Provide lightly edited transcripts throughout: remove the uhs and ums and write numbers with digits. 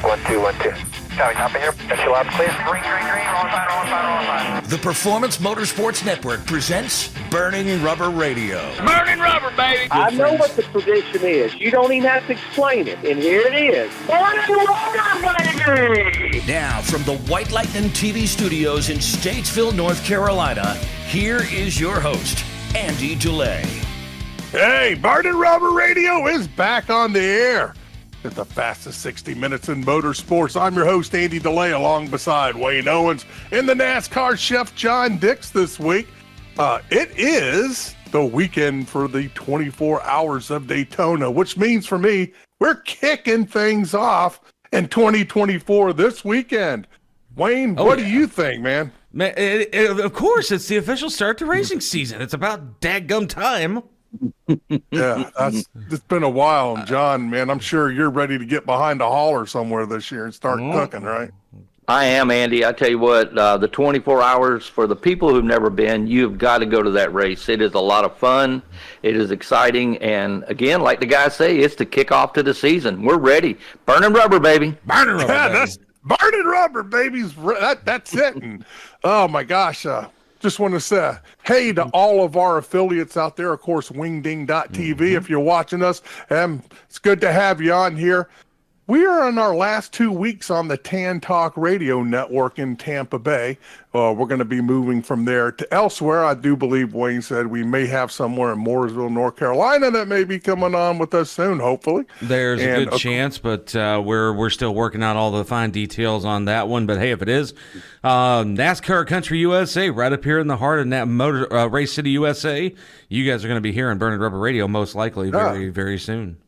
check 1-2-1-2. Copy, top of here. Got you loud and clear. Green, rolling fine. The Performance Motorsports Network presents Burning Rubber Radio. Burning rubber, baby. I know what the tradition is. You don't even have to explain it. And here it is. Burning rubber, baby! Now, from the White Lightning TV studios in Statesville, North Carolina, here is your host, Andy DeLay. Hey, Burning Rubber Radio is back on the air. It's the fastest 60 minutes in motorsports. I'm your host, Andy DeLay, along beside Wayne Owens and the NASCAR chef, John Dix, this week. It is the weekend for the 24 Hours of Daytona, which means for me, we're kicking things off in 2024 this weekend. Wayne, what do you think, man? Man, of course, it's the official start to racing season. It's about dadgum time. Yeah, it's been a while. And John, man, I'm sure you're ready to get behind a hauler somewhere this year and start cooking, right? I am, Andy. I tell you what, the 24 hours, for the people who've never been, you've got to go to that race. It is a lot of fun. It is exciting. And again, like the guys say, it's the kickoff to the season. We're ready. Burning rubber, baby. Burning rubber, baby. That's burning rubber, babies. That's it. And, oh, my gosh. Just want to say hey to all of our affiliates out there. Of course, wingding.tv. If you're watching us, it's good to have you on here. We are in our last 2 weeks on the Tan Talk Radio Network in Tampa Bay. We're going to be moving from there to elsewhere. I do believe Wayne said we may have somewhere in Mooresville, North Carolina that may be coming on with us soon, hopefully. There's a good chance, but we're still working out all the fine details on that one. But hey, if it is, NASCAR Country USA, right up here in the heart of that Race City, USA, you guys are going to be hearing Burning Rubber Radio most likely very, very soon.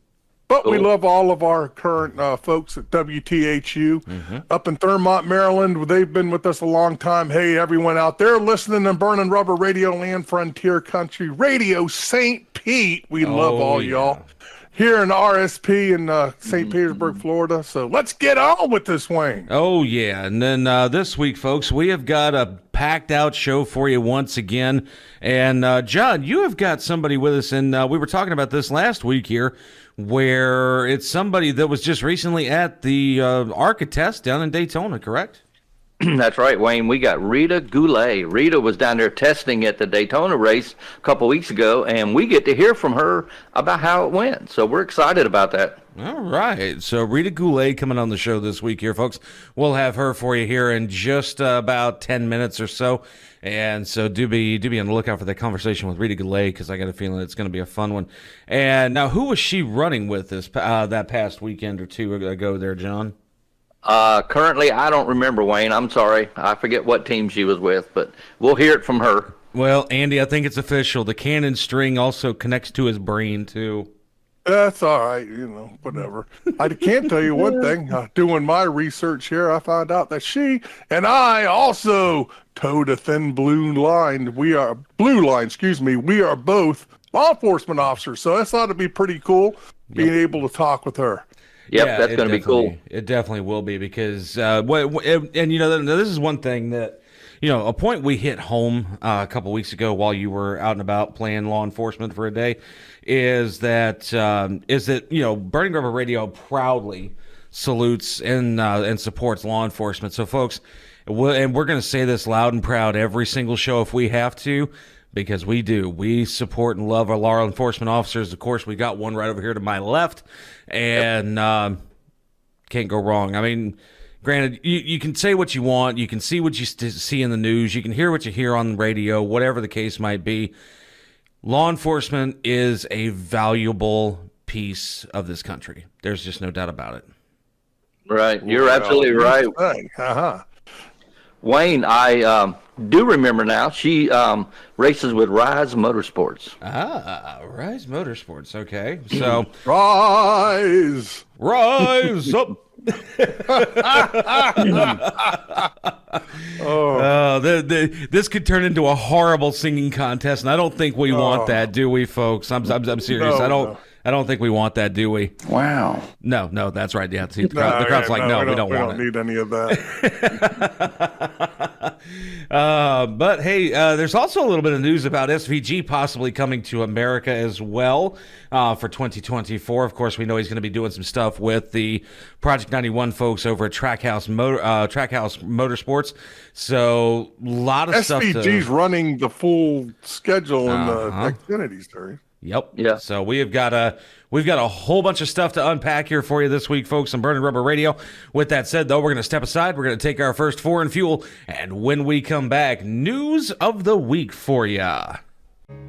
But we love all of our current folks at WTHU up in Thurmont, Maryland. They've been with us a long time. Hey, everyone out there listening to Burning Rubber Radio Land, Frontier Country Radio, St. Pete. We love all y'all here in RSP in St. Petersburg, Florida. So let's get on with this, Wayne. Oh, yeah. And then this week, folks, we have got a packed out show for you once again. And John, you have got somebody with us, and we were talking about this last week here, where it's somebody that was just recently at the ARCA test down in Daytona, correct? That's right, Wayne. We got Rita Goulet. Rita was down there testing at the Daytona race a couple weeks ago, and we get to hear from her about how it went. So we're excited about that. All right. So Rita Goulet coming on the show this week here, folks. We'll have her for you here in just about 10 minutes or so. And so do be on the lookout for that conversation with Rita Goulet, because I got a feeling it's going to be a fun one. And now, who was she running with that past weekend or two ago there, John? Currently, I don't remember, Wayne. I'm sorry. I forget what team she was with, but we'll hear it from her. Well, Andy, I think it's official. The cannon string also connects to his brain, too. That's all right, whatever. I can tell you one thing. Doing my research here, I found out that she and I also towed a thin blue line. We are both law enforcement officers, so I thought it'd be pretty cool being able to talk with her. Yep, yeah, that's going to be cool. It definitely will be, because this is one thing that, a point we hit home a couple weeks ago while you were out and about playing law enforcement for a day is that Burning Rubber Radio proudly salutes and supports law enforcement. So, folks, we're going to say this loud and proud every single show if we have to, because we do. We support and love our law enforcement officers. Of course, we got one right over here to my left, and can't go wrong. I mean, granted, you can say what you want. You can see what you see in the news. You can hear what you hear on the radio, whatever the case might be. Law enforcement is a valuable piece of this country. There's just no doubt about it. Right. You're absolutely right. Wayne, I do remember now. She races with Rise Motorsports. Rise Motorsports. Okay. So Rise up. This could turn into a horrible singing contest, and I don't think we want that, do we, folks? I'm serious. No, I don't think we want that, do we? Wow. No, that's right. Yeah, see, the crowd's like, no, we don't want it. We don't need any of that. But hey, there's also a little bit of news about SVG possibly coming to America as well for 2024. Of course, we know he's going to be doing some stuff with the Project 91 folks over at Trackhouse Motorsports. So a lot of stuff. SVG's running the full schedule in the Xfinity series. Yep. Yeah. So we've got a whole bunch of stuff to unpack here for you this week, folks, on Burning Rubber Radio. With that said, though, we're going to step aside. We're going to take our first four in fuel. And when we come back, news of the week for you. Hi,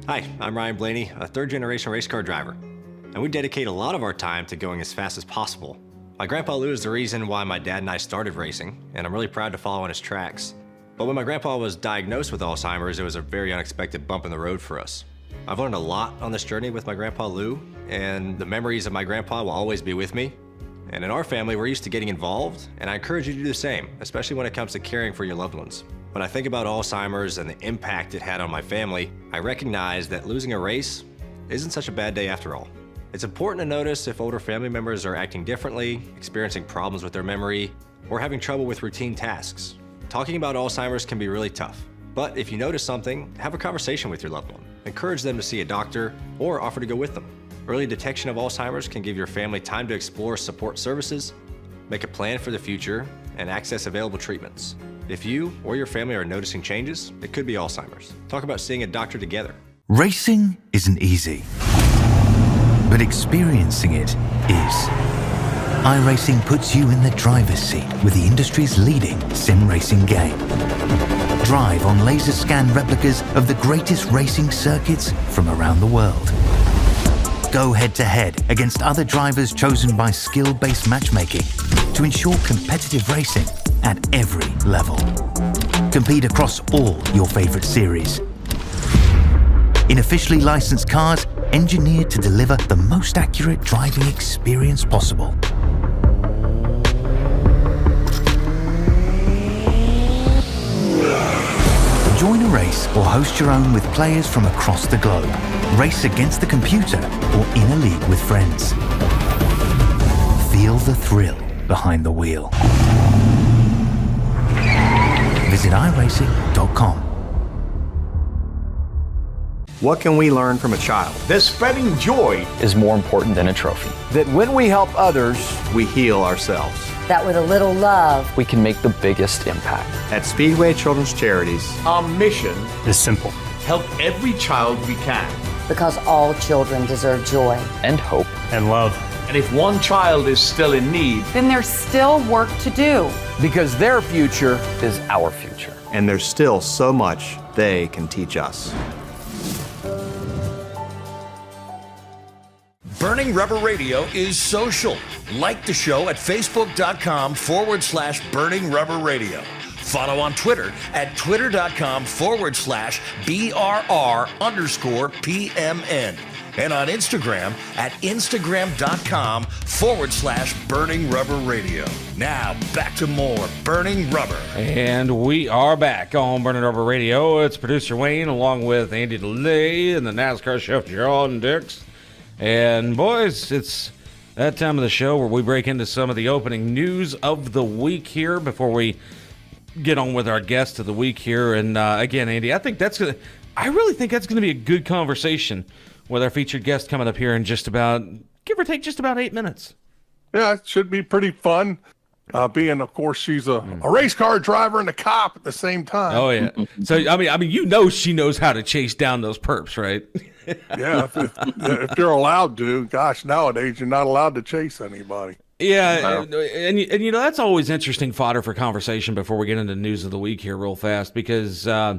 I'm Ryan Blaney, a third-generation race car driver. And we dedicate a lot of our time to going as fast as possible. My grandpa Lou is the reason why my dad and I started racing, and I'm really proud to follow in his tracks. But when my grandpa was diagnosed with Alzheimer's, it was a very unexpected bump in the road for us. I've learned a lot on this journey with my grandpa Lou, and the memories of my grandpa will always be with me. And in our family, we're used to getting involved, and I encourage you to do the same, especially when it comes to caring for your loved ones. When I think about Alzheimer's and the impact it had on my family, I recognize that losing a race isn't such a bad day after all. It's important to notice if older family members are acting differently, experiencing problems with their memory, or having trouble with routine tasks. Talking about Alzheimer's can be really tough, but if you notice something, have a conversation with your loved one. Encourage them to see a doctor or offer to go with them. Early detection of Alzheimer's can give your family time to explore support services, make a plan for the future, and access available treatments. If you or your family are noticing changes, it could be Alzheimer's. Talk about seeing a doctor together. Racing isn't easy, but experiencing it is. iRacing puts you in the driver's seat with the industry's leading sim racing game. Drive on laser scan replicas of the greatest racing circuits from around the world. Go head to head against other drivers chosen by skill-based matchmaking to ensure competitive racing at every level. Compete across all your favorite series. In officially licensed cars, engineered to deliver the most accurate driving experience possible. Join a race or host your own with players from across the globe. Race against the computer or in a league with friends. Feel the thrill behind the wheel. Visit iRacing.com. What can we learn from a child? That spreading joy is more important than a trophy. That when we help others, we heal ourselves. That with a little love, We can make the biggest impact. At Speedway Children's Charities, our mission is simple. help every child we can. because all children deserve joy. And hope. And love. And if one child is still in need, then there's still work to do. Because their future is our future. And there's still so much they can teach us. Burning Rubber Radio is social. Like the show at facebook.com/Burning Rubber Radio. Follow on Twitter at twitter.com/BRR_PMN. And on Instagram at Instagram.com/Burning Rubber Radio. Now back to more Burning Rubber. And we are back on Burning Rubber Radio. It's producer Wayne along with Andy DeLay and the NASCAR chef John Dix. And boys, it's that time of the show where we break into some of the opening news of the week here before we get on with our guest of the week here. And again, Andy, I really think that's gonna be a good conversation with our featured guest coming up here in just about, give or take, just about 8 minutes. Yeah, it should be pretty fun. Being, of course, she's a race car driver and a cop at the same time. Oh yeah. So I mean, she knows how to chase down those perps, right? Yeah, if you're allowed to. Gosh, nowadays you're not allowed to chase anybody. Yeah, and you know that's always interesting fodder for conversation before we get into news of the week here real fast, because I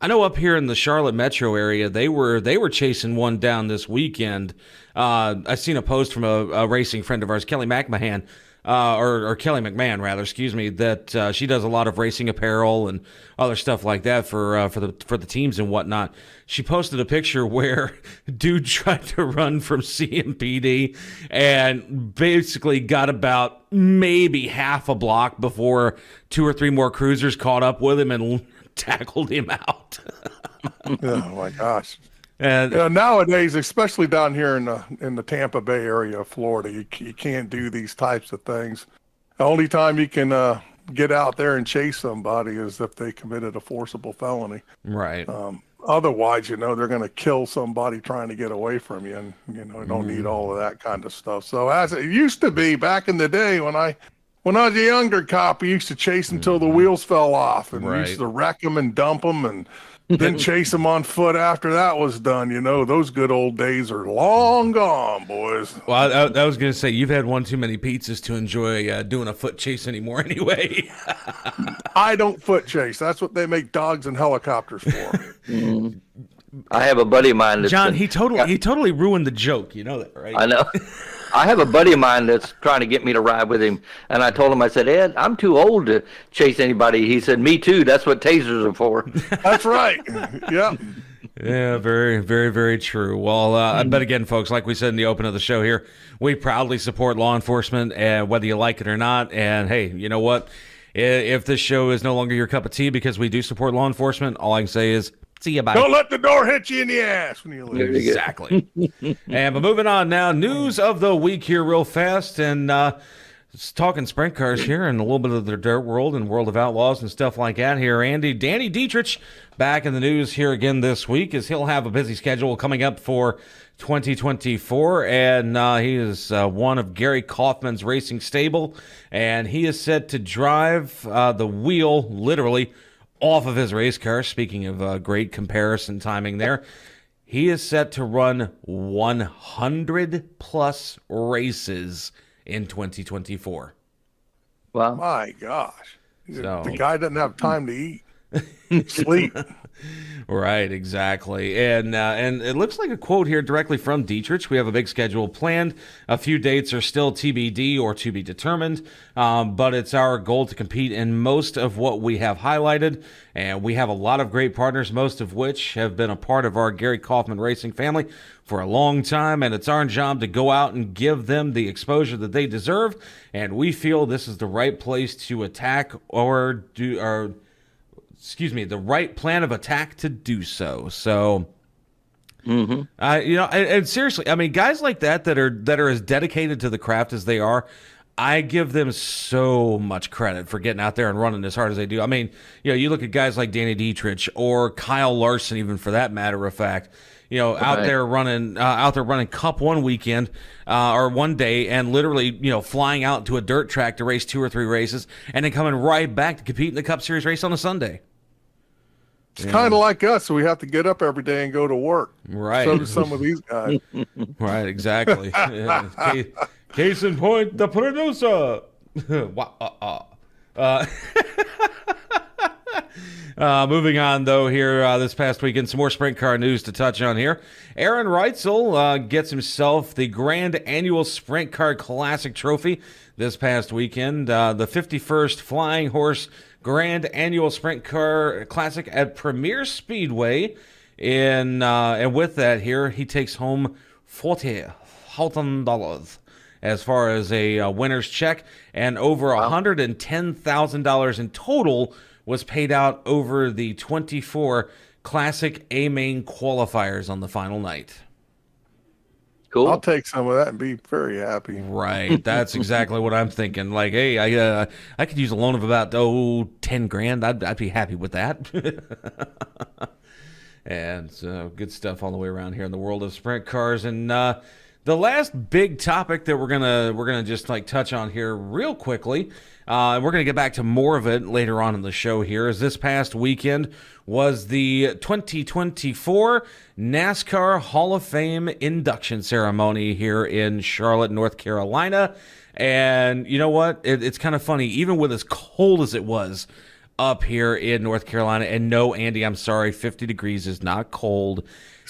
know up here in the Charlotte metro area they were chasing one down this weekend. I seen a post from a racing friend of ours, Kelly McMahon. Or Kelly McMahon, rather, excuse me, that she does a lot of racing apparel and other stuff like that for the teams and whatnot. She posted a picture where dude tried to run from CMPD and basically got about maybe half a block before 2 or 3 more cruisers caught up with him and tackled him out. Oh my gosh. And nowadays, especially down here in the Tampa Bay area of Florida, you can't do these types of things. The only time you can get out there and chase somebody as if they committed a forcible felony. Right. Otherwise, they're going to kill somebody trying to get away from you, and don't need all of that kind of stuff. So as it used to be back in the day when I was a younger cop, we used to chase them till the wheels fell off, and we used to wreck them and dump them, and then chase them on foot after that was done. Those good old days are long gone, boys. Well, I was going to say, you've had one too many pizzas to enjoy doing a foot chase anymore anyway. I don't foot chase. That's what they make dogs and helicopters for. I have a buddy of mine that's John, he totally ruined the joke. You know that, right? I know. I have a buddy of mine that's trying to get me to ride with him, and I told him, I said, Ed, I'm too old to chase anybody. He said, me too. That's what tasers are for. That's right. Yep. Yeah, very, very, very true. Well, but again, folks, like we said in the open of the show here, we proudly support law enforcement, whether you like it or not. And hey, you know what? If this show is no longer your cup of tea because we do support law enforcement, all I can say is, see you, bye. Don't let the door hit you in the ass when you leave. Exactly. But moving on now, news of the week here real fast, and talking sprint cars here and a little bit of the dirt world and World of Outlaws and stuff like that here. Danny Dietrich back in the news here again this week, as he'll have a busy schedule coming up for 2024, and he is one of Gary Kaufman's racing stable, and he is set to drive the wheel literally off of his race car. Speaking of great comparison timing there, he is set to run 100 plus races in 2024. Wow. My gosh. So, the guy doesn't have time to eat. Sleep. Right, exactly. And it looks like a quote here directly from Dietrich. We have a big schedule planned. A few dates are still TBD or to be determined, but it's our goal to compete in most of what we have highlighted. And we have a lot of great partners, most of which have been a part of our Gary Kaufman racing family for a long time. And it's our job to go out and give them the exposure that they deserve. And we feel this is the right place to attack the right plan of attack to do so. So, and seriously, I mean, guys like that are as dedicated to the craft as they are, I give them so much credit for getting out there and running as hard as they do. I mean, you look at guys like Danny Dietrich or Kyle Larson, even for that matter of fact, out there running Cup one weekend or one day, and literally, flying out to a dirt track to race 2 or 3 races, and then coming right back to compete in the Cup Series race on a Sunday. It's kind of like us, so we have to get up every day and go to work. Right. So do some of these guys. Right, exactly. Case in point, the producer. Moving on, though, here this past weekend, some more sprint car news to touch on here. Aaron Reitzel gets himself the Grand Annual Sprint Car Classic Trophy this past weekend. The 51st Flying Horse Grand Annual Sprint Car Classic at Premier Speedway. And with that here, he takes home $40,000 as far as a winner's check, and over $110,000 in total was paid out over the 24 Classic A-Main qualifiers on the final night. Cool. I'll take some of that and be very happy. Right. That's exactly what I'm thinking. Like, hey, I could use a loan of about $10,000. I'd be happy with that. And so good stuff all the way around here in the world of sprint cars. And the last big topic that we're gonna just like touch on here real quickly, and we're gonna get back to more of it later on in the show here, is this past weekend was the 2024 NASCAR Hall of Fame induction ceremony here in Charlotte, North Carolina. And you know what? It's kind of funny, even with as cold as it was up here in North Carolina. And no, Andy, I'm sorry, 50 degrees is not cold.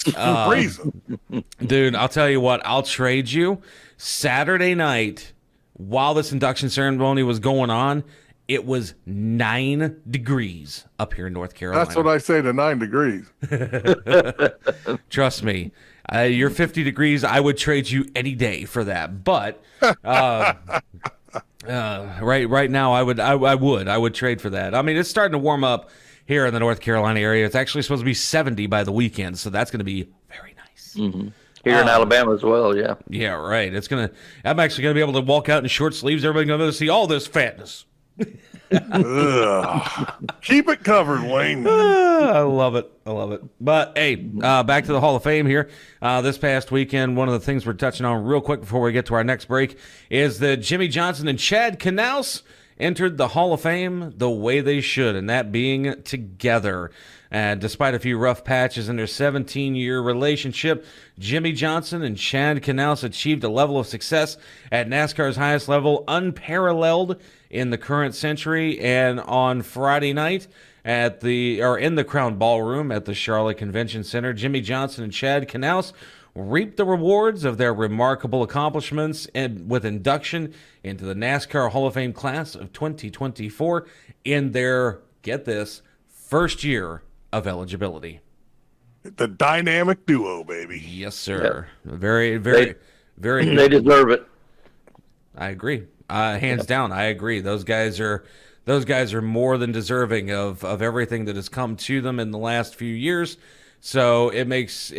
Dude, I'll tell you what, I'll trade you. Saturday night, while this induction ceremony was going on, it was 9 degrees up here in North Carolina. That's what I say to 9 degrees. Trust me, you're 50 degrees. I would trade you any day for that. But right now, I would trade for that. I mean, it's starting to warm up here in the North Carolina area. It's actually supposed to be 70 by the weekend, so that's going to be very nice. Mm-hmm. Here in Alabama as well, yeah. Yeah, right. I'm actually going to be able to walk out in short sleeves. Everybody's going to see all this fatness. Keep it covered, Wayne. I love it. I love it. But hey, back to the Hall of Fame here. This past weekend, one of the things we're touching on real quick before we get to our next break is that Jimmy Johnson and Chad Knaus entered the Hall of Fame the way they should, and that being together. Despite a few rough patches in their 17-year relationship, Jimmy Johnson and Chad Knaus achieved a level of success at NASCAR's highest level, unparalleled in the current century. And on Friday night in the Crown Ballroom at the Charlotte Convention Center, Jimmy Johnson and Chad Knaus reaped the rewards of their remarkable accomplishments and with induction into the NASCAR Hall of Fame class of 2024 in their, get this, first year of eligibility. The dynamic duo, baby. Yes, sir. Yep. Very good. They deserve it. I agree. Hands down, I agree. Those guys are more than deserving of everything that has come to them in the last few years. So it makes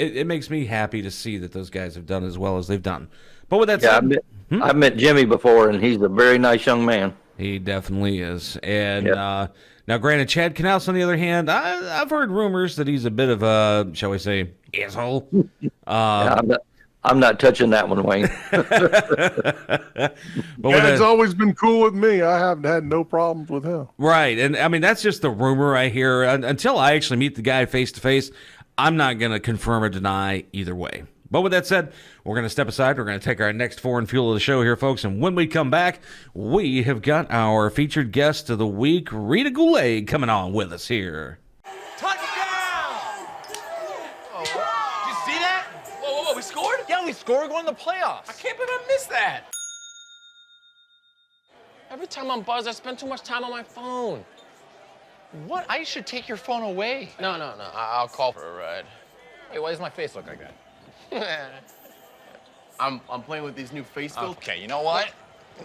me happy to see that those guys have done as well as they've done. But with that said, I've met Jimmy before, and he's a very nice young man. He definitely is. And now, granted, Chad Knaus, on the other hand, I've heard rumors that he's a bit of a, shall we say, asshole. I'm not touching that one, Wayne. Chad's always been cool with me. I haven't had no problems with him. Right. And, I mean, that's just the rumor I hear. Until I actually meet the guy face-to-face, I'm not going to confirm or deny either way. But with that said, we're going to step aside. We're going to take our next foreign fuel of the show here, folks. And when we come back, we have got our featured guest of the week, Rita Goulet, coming on with us here. Touchdown! Oh, did you see that? Whoa, we scored? Yeah, we scored. We're going to the playoffs. I can't believe I missed that. Every time I'm buzzed, I spend too much time on my phone. What? I should take your phone away. No. I'll call for a ride. Hey, why does my face look like that? I'm playing with these new face filters. Okay, you know what?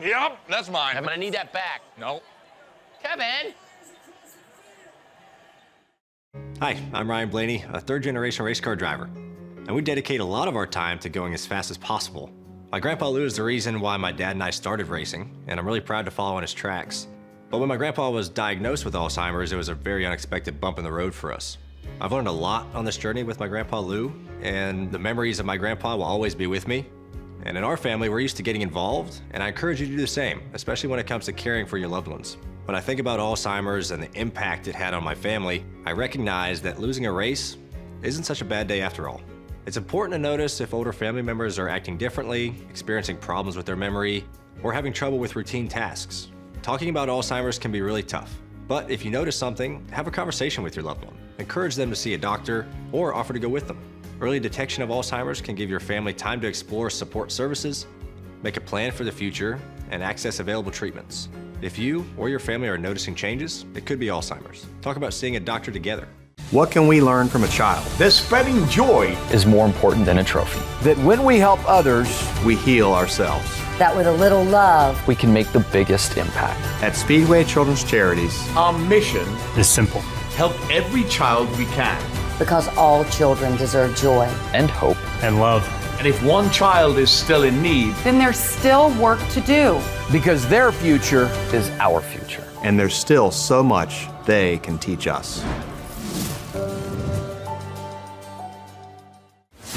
Yep, that's mine. I'm gonna need that back. No. Kevin! Hi, I'm Ryan Blaney, a third-generation race car driver. And we dedicate a lot of our time to going as fast as possible. My grandpa Lou is the reason why my dad and I started racing, and I'm really proud to follow in his tracks. But when my grandpa was diagnosed with Alzheimer's, it was a very unexpected bump in the road for us. I've learned a lot on this journey with my grandpa Lou, and the memories of my grandpa will always be with me. And in our family, we're used to getting involved, and I encourage you to do the same, especially when it comes to caring for your loved ones. When I think about Alzheimer's and the impact it had on my family, I recognize that losing a race isn't such a bad day after all. It's important to notice if older family members are acting differently, experiencing problems with their memory, or having trouble with routine tasks. Talking about Alzheimer's can be really tough, but if you notice something, have a conversation with your loved one. Encourage them to see a doctor or offer to go with them. Early detection of Alzheimer's can give your family time to explore support services, make a plan for the future, and access available treatments. If you or your family are noticing changes, it could be Alzheimer's. Talk about seeing a doctor together. What can we learn from a child? That spreading joy is more important than a trophy. That when we help others, we heal ourselves. That with a little love, we can make the biggest impact. At Speedway Children's Charities, our mission is simple. Help every child we can. Because all children deserve joy. And hope. And love. And if one child is still in need, then there's still work to do. Because their future is our future. And there's still so much they can teach us.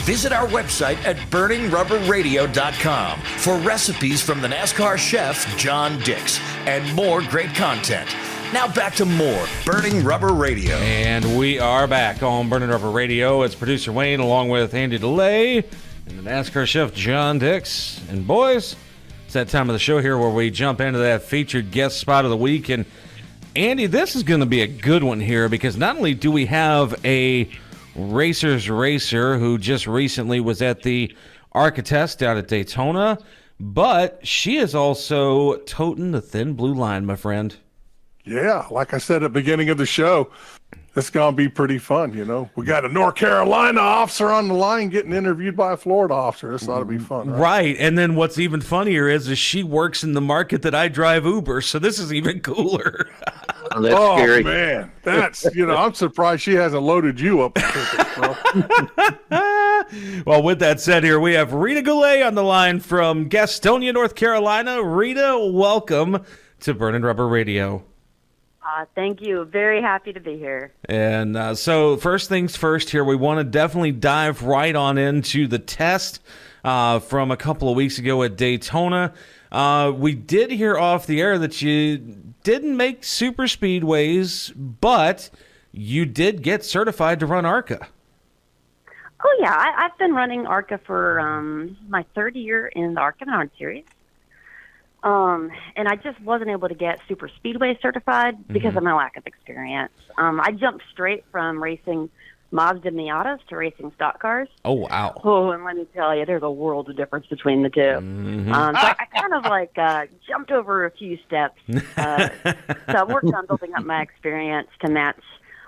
Visit our website at burningrubberradio.com for recipes from the NASCAR chef, John Dix, and more great content. Now back to more Burning Rubber Radio. And we are back on Burning Rubber Radio. It's producer Wayne along with Andy DeLay and the NASCAR chef, John Dix. And boys, it's that time of the show here where we jump into that featured guest spot of the week. And Andy, this is going to be a good one here because not only do we have a racer's racer who just recently was at the Architect down at Daytona, but she is also toting the thin blue line, my friend. Yeah, like I said at the beginning of the show, it's going to be pretty fun, you know. We got a North Carolina officer on the line getting interviewed by a Florida officer. This ought to be fun, right? Right, and then what's even funnier is she works in the market that I drive Uber, so this is even cooler. Oh, that's scary. Man, that's, I'm surprised she hasn't loaded you up with tickets, bro. Well, with that said here, we have Rita Goulet on the line from Gastonia, North Carolina. Rita, welcome to Burning Rubber Radio. Thank you. Very happy to be here. And so first things first here, we want to definitely dive right on into the test from a couple of weeks ago at Daytona. We did hear off the air that you didn't make super speedways, but you did get certified to run ARCA. Oh, yeah. I've been running ARCA for my third year in the ARCA Menard Series. And I just wasn't able to get super speedway certified because of my lack of experience. I jumped straight from racing Mazda Miatas to racing stock cars. Oh, wow. Oh, and let me tell you, there's a world of difference between the two. So I kind of jumped over a few steps. So I worked on building up my experience to match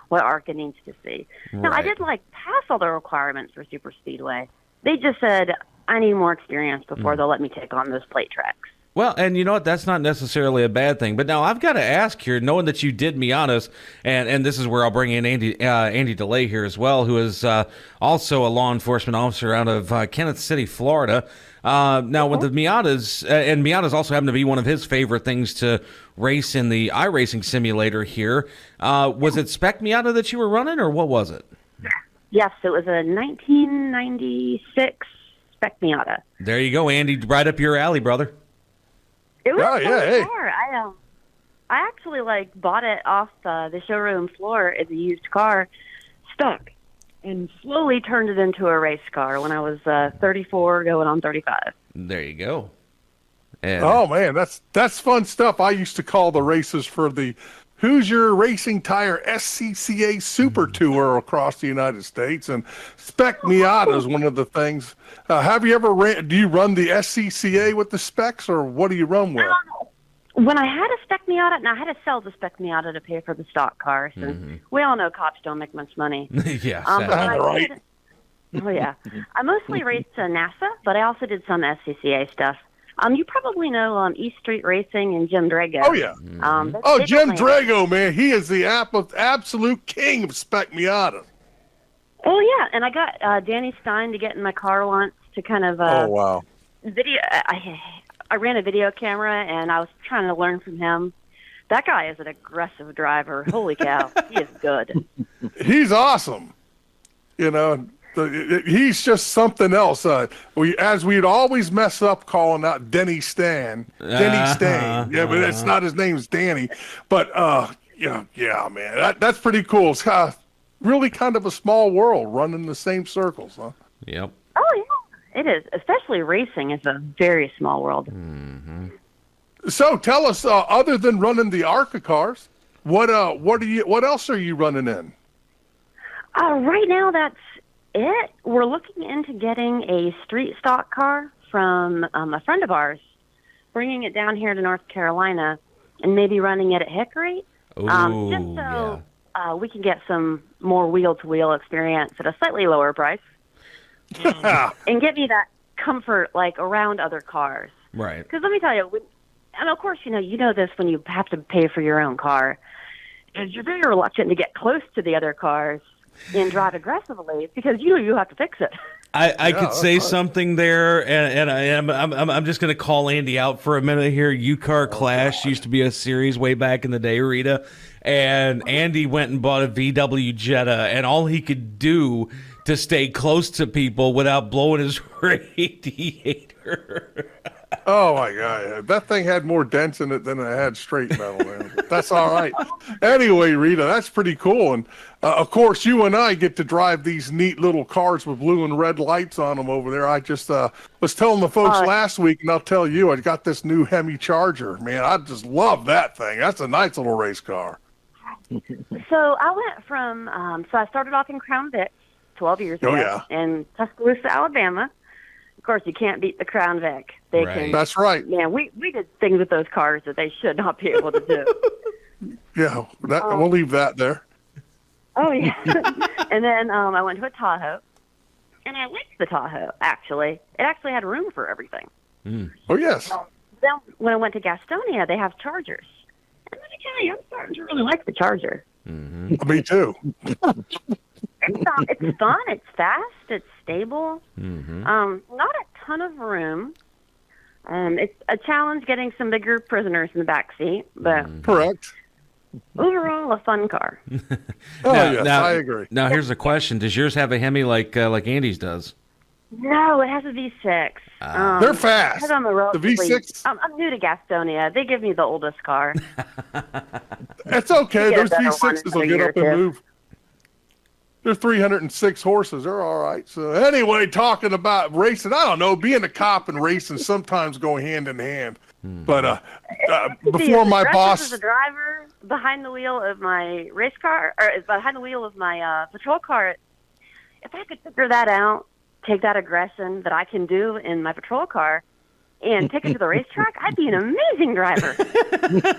what ARCA needs to see. Now, I did pass all the requirements for super speedway. They just said, I need more experience before they'll let me take on those plate tracks. Well, and you know what? That's not necessarily a bad thing. But now I've got to ask here, knowing that you did Miatas, and this is where I'll bring in Andy DeLay here as well, who is also a law enforcement officer out of Kenneth City, Florida. Now, with the Miatas, and Miatas also happen to be one of his favorite things to race in the iRacing simulator here. Was it Spec Miata that you were running, or what was it? Yes, it was a 1996 Spec Miata. There you go, Andy. Right up your alley, brother. It was a fun car. I actually bought it off the showroom floor as a used car, stock, and slowly turned it into a race car when I was 34, going on 35. There you go. And oh man, that's fun stuff. I used to call the races for the Hoosier Racing Tire SCCA Super Tour across the United States, and Spec Miata is one of the things. Have you ever do you run the SCCA with the specs, or what do you run with? When I had a Spec Miata, and I had to sell the Spec Miata to pay for the stock cars, and we all know cops don't make much money. Yeah, right. Oh yeah, I mostly raced NASA, but I also did some SCCA stuff. You probably know East Street Racing and Jim Drago. Oh, yeah. Jim Drago, man. He is the absolute king of Spec Miata. Oh, yeah. And I got Danny Stein to get in my car once to kind of oh, wow. Video. I ran a video camera, and I was trying to learn from him. That guy is an aggressive driver. Holy cow. He is good. He's awesome. You know, he's just something else. We'd always mess up calling out Denny Stan. Denny Stan. Yeah, but it's not his name. It's Danny. But, yeah, man, that's pretty cool. It's really kind of a small world running the same circles, huh? Yep. Oh, yeah, it is. Especially racing is a very small world. So tell us, other than running the ARCA cars, what else are you running in? Right now, that's it. We're looking into getting a street stock car from a friend of ours, bringing it down here to North Carolina, and maybe running it at Hickory, just so we can get some more wheel-to-wheel experience at a slightly lower price, and get me that comfort around other cars. Right. Because let me tell you, and of course, you know this when you have to pay for your own car, is you're very reluctant to get close to the other cars and drive aggressively because you have to fix it. I could say something there, and I'm just going to call Andy out for a minute here. U-Car Clash used to be a series way back in the day, Rita, and Andy went and bought a VW Jetta, and all he could do to stay close to people without blowing his radiator. Oh my God, that thing had more dents in it than it had straight metal, man. That's all right. Anyway, Rita, that's pretty cool. And of course, you and I get to drive these neat little cars with blue and red lights on them over there. I just was telling the folks last week, and I'll tell you, I got this new Hemi Charger. Man, I just love that thing. That's a nice little race car. So I went from, I started off in Crown Vic 12 years ago in Tuscaloosa, Alabama. Of course, you can't beat the Crown Vic. That's right. Man, we did things with those cars that they should not be able to do. Yeah, we'll leave that there. Oh, yeah. And then I went to a Tahoe, and I liked the Tahoe, actually. It actually had room for everything. Oh, yes. Then when I went to Gastonia, they have Chargers. And let me tell you, I'm starting to really like the Charger. Me too. It's fun. It's fast. It's stable. Not a ton of room, It's a challenge getting some bigger prisoners in the back seat, but correct. Overall, a fun car. Yes, I agree. Now, here's a question: does yours have a Hemi like Andy's does? No, it has a V6. They're fast. Because I'm a The V6. I'm new to Gastonia. They give me the oldest car. That's okay. You get a Those better one in V6s will another get year up and or two. move. They're 306 horses. They're all right. So anyway, talking about racing, I don't know, being a cop and racing sometimes go hand in hand. But before my boss, as a driver behind the wheel of my race car, or behind the wheel of my patrol car, if I could figure that out, take that aggression that I can do in my patrol car and take it to the racetrack, I'd be an amazing driver.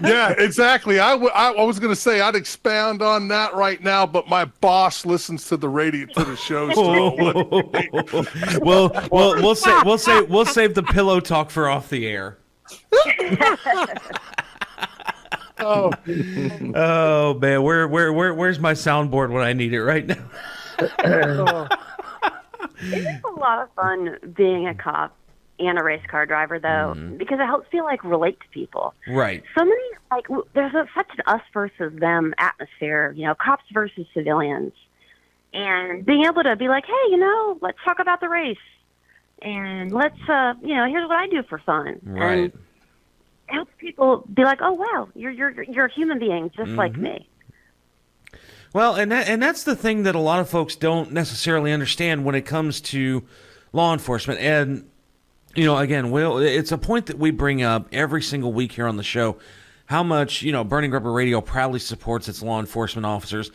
yeah, exactly. I was going to say I'd expound on that right now, but my boss listens to the radio to the show. So we'll save the pillow talk for off the air. Oh man, where's my soundboard when I need it right now? It's a lot of fun being a cop and a race car driver, though, because it helps me relate to people. Right. So many there's such an us versus them atmosphere. Cops versus civilians, and being able to be like, hey, let's talk about the race, and let's here's what I do for fun. Right. And it helps people be like, oh wow, you're a human being just like me. Well, and that's the thing that a lot of folks don't necessarily understand when it comes to law enforcement. And, again, it's a point that we bring up every single week here on the show, how much, Burning Rubber Radio proudly supports its law enforcement officers.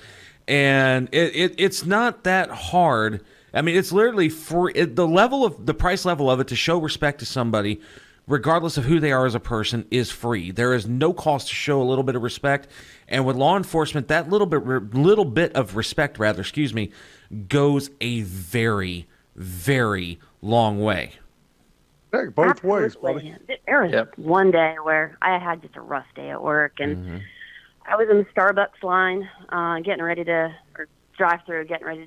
And it's not that hard. I mean, it's literally the price level of it to show respect to somebody, regardless of who they are as a person, is free. There is no cost to show a little bit of respect. And with law enforcement, that little bit of respect, goes a very, very long way. Hey, both ways, buddy. There was one day where I had just a rough day at work, and I was in the Starbucks line, getting ready to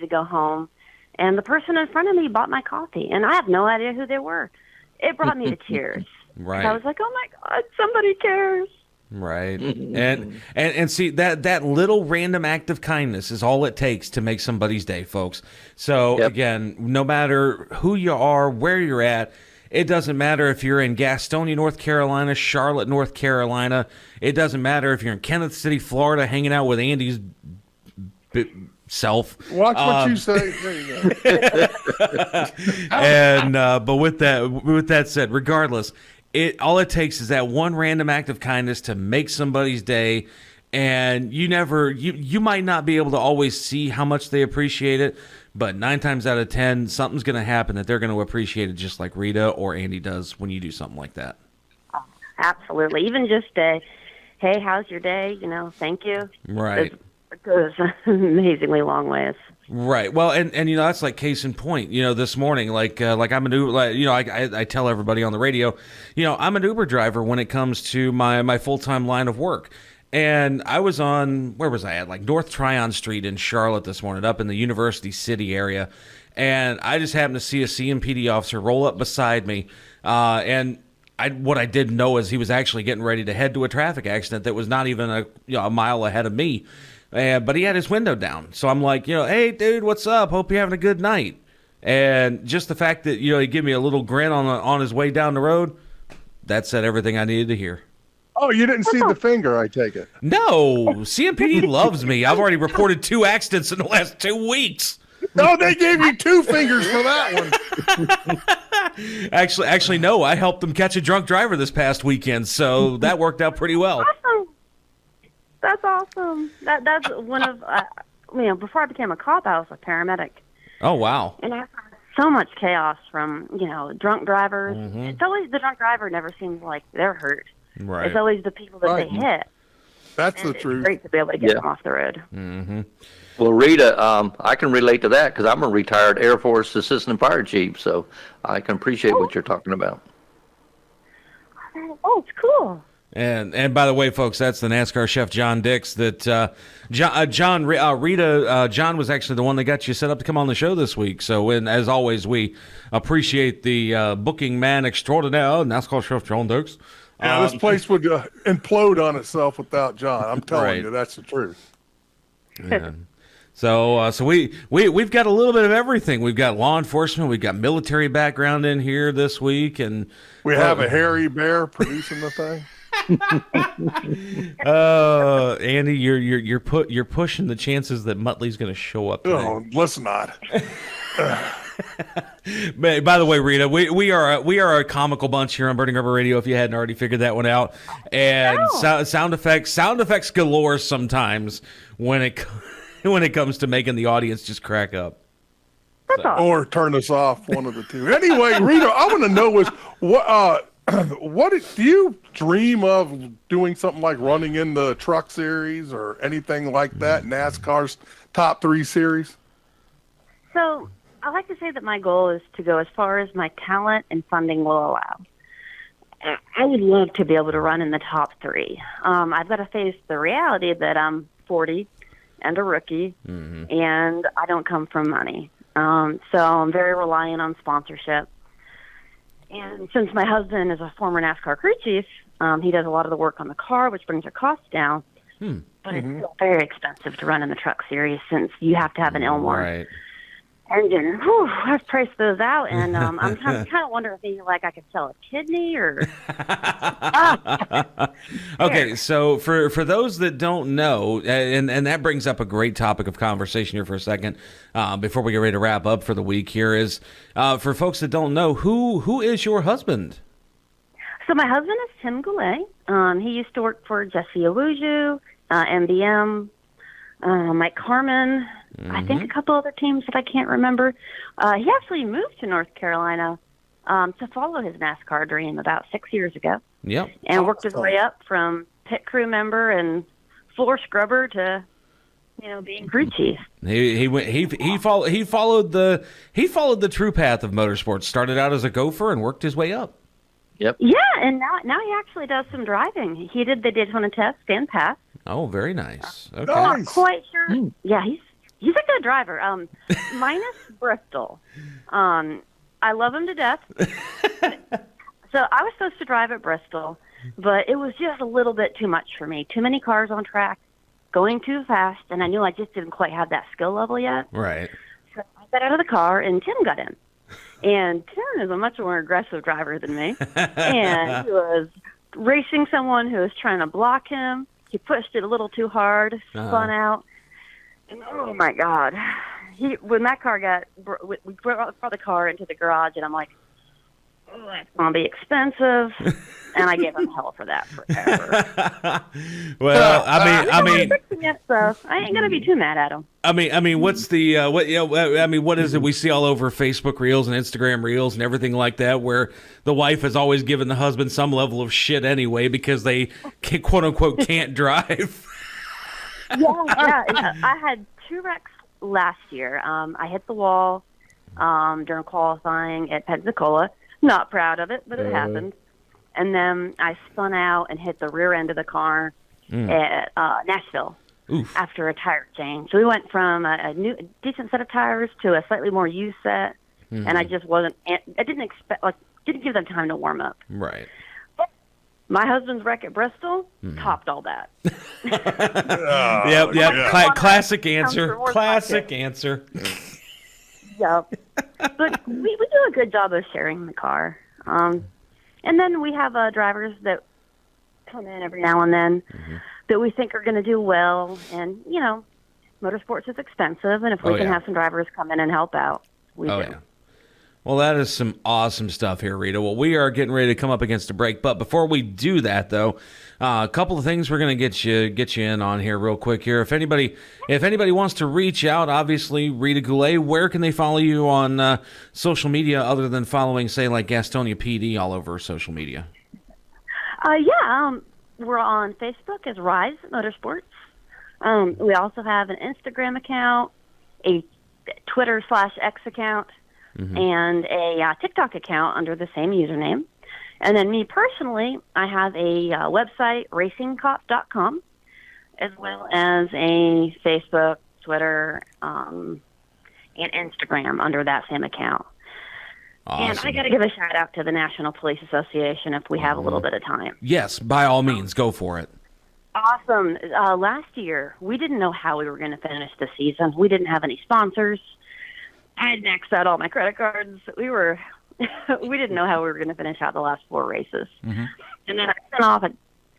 go home, and the person in front of me bought my coffee, and I have no idea who they were. It brought me to tears. Right. I was like, oh my God, somebody cares. Right. and see that little random act of kindness is all it takes to make somebody's day, folks. So again, no matter who you are, where you're at, it doesn't matter if you're in Gastonia, North Carolina, Charlotte, North Carolina. It doesn't matter if you're in Kenneth City, Florida, hanging out with Andy's self. Watch what you say. There you go. And but with that said, regardless, all it takes is that one random act of kindness to make somebody's day, and you might not be able to always see how much they appreciate it, but 9 times out of 10, something's going to happen that they're going to appreciate it, just like Rita or Andy does when you do something like that. Absolutely. Even just a, hey, how's your day? Thank you. Right. It goes amazingly long ways. Right. Well, and that's like case in point. This morning, like I'm an Uber. I tell everybody on the radio, I'm an Uber driver when it comes to my full-time line of work. And I was on, where was I at? Like North Tryon Street in Charlotte this morning, up in the University City area. And I just happened to see a CMPD officer roll up beside me. And what I didn't know is he was actually getting ready to head to a traffic accident that was not even a mile ahead of me. But he had his window down. So I'm like, hey, dude, what's up? Hope you're having a good night. And just the fact that, he gave me a little grin on his way down the road, that said everything I needed to hear. Oh, you didn't see the finger, I take it. No, CMPD loves me. I've already reported 2 accidents in the last 2 weeks. No, they gave you 2 fingers for that one. Actually, no. I helped them catch a drunk driver this past weekend, so that worked out pretty well. Awesome. That's awesome. That's one of before I became a cop, I was a paramedic. Oh wow! And I saw so much chaos from drunk drivers. It's always the drunk driver never seems like they're hurt. Right. It's always the people that they hit. That's the truth. It's great to be able to get them off the road. Mm-hmm. Well, Rita, I can relate to that because I'm a retired Air Force assistant fire chief, so I can appreciate what you're talking about. Oh, it's cool. And by the way, folks, that's the NASCAR chef John Dix. That John was actually the one that got you set up to come on the show this week. So, as always, we appreciate the booking man extraordinaire, NASCAR chef John Dix. Yeah, this place would implode on itself without John. I'm telling you, that's the truth. Yeah. So we've got a little bit of everything. We've got law enforcement, we've got military background in here this week, and we have a hairy bear producing the thing. Andy, you're pushing the chances that Muttley's going to show up today. Oh, let's not. By the way, Rita, we are a comical bunch here on Burning Rubber Radio. If you hadn't already figured that one out, and sound effects galore sometimes when it comes to making the audience just crack up. Or turn us off, one of the two. Anyway, Rita, I want to know is what do you dream of doing something like running in the truck series or anything like that, NASCAR's top 3 series? So I like to say that my goal is to go as far as my talent and funding will allow. I would love to be able to run in the top 3. I've got to face the reality that I'm 40 and a rookie, and I don't come from money. So I'm very reliant on sponsorship. And since my husband is a former NASCAR crew chief, he does a lot of the work on the car, which brings our costs down. But it's still very expensive to run in the truck series since you have to have an Elmore engine. Whew, I've priced those out, and I'm kind of wondering if maybe like I could sell a kidney or. Okay, so for those that don't know, and that brings up a great topic of conversation here for a second, before we get ready to wrap up for the week here is, for folks that don't know, who is your husband? So my husband is Tim Goulet. He used to work for Jesse Owuju, MBM, Mike Carmen, I think a couple other teams that I can't remember. He actually moved to North Carolina to follow his NASCAR dream about 6 years ago. Yep. And worked his way up from pit crew member and floor scrubber to, being crew chief. He followed the true path of motorsports. Started out as a gopher and worked his way up. Yep. Yeah, and now he actually does some driving. He did the Daytona test and passed. Oh, very nice. Okay. Not quite sure. Yeah, he's a good driver. Minus Bristol. I love him to death. So I was supposed to drive at Bristol, but it was just a little bit too much for me. Too many cars on track, going too fast, and I knew I just didn't quite have that skill level yet. Right. So I got out of the car, and Tim got in. And Tim is a much more aggressive driver than me. And he was racing someone who was trying to block him. He pushed it a little too hard, spun out. And oh, my God. When that car we brought the car into the garage, and I'm like, oh, that's going to be expensive. And I gave him hell for that forever. Well, I mean, so I ain't gonna be too mad at him. I mean, what's the what is it we see all over Facebook Reels and Instagram Reels and everything like that, where the wife has always given the husband some level of shit anyway because they quote unquote can't drive. Yeah. I had 2 wrecks last year. I hit the wall during qualifying at Pensacola. Not proud of it, but it happened. And then I spun out and hit the rear end of the car at Nashville after a tire change. So we went from a decent set of tires to a slightly more used set, and I just wasn't. I didn't give them time to warm up. Right. But my husband's wreck at Bristol topped all that. Yep. Classic answer. Classic answer. Yep. But we do a good job of sharing the car. And then we have drivers that come in every now and then that we think are going to do well. And, motorsports is expensive. And if we can have some drivers come in and help out, we do. Yeah. Well, that is some awesome stuff here, Rita. Well, we are getting ready to come up against a break. But before we do that, though, a couple of things we're going to get you in on here real quick here. If anybody wants to reach out, obviously, Rita Goulet, where can they follow you on social media other than following, say, like Gastonia PD all over social media? We're on Facebook as Rise Motorsports. We also have an Instagram account, a Twitter/X account, and a TikTok account under the same username. And then me personally, I have a website, racingcop.com, as well as a Facebook, Twitter, and Instagram under that same account. Awesome. And I got to give a shout out to the National Police Association if we have a little bit of time. Yes, by all means, go for it. Awesome. Last year, we didn't know how we were going to finish the season. We didn't have any sponsors. I had maxed out all my credit cards. We didn't know how we were going to finish out the last 4 races. Mm-hmm. And then I sent off a